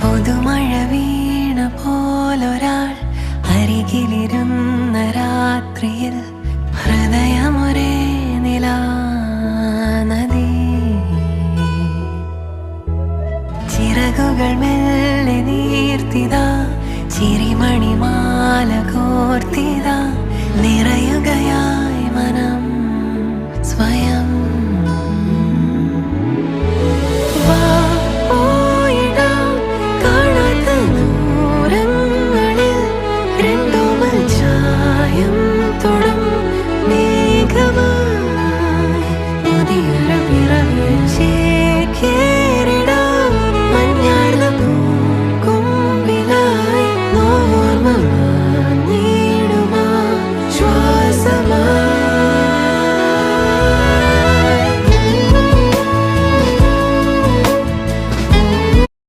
പുതുമഴ വീണ പോലൊരാൾ അരികിലിരുന്ന രാത്രിയിൽ ഹൃദയമൊരേ നിലാനദി. ചിറകുകൾ മെല്ലെ നീർത്തിതാ, ചിരിമണിമാല കോർത്തിതാ, നിറയുകയാ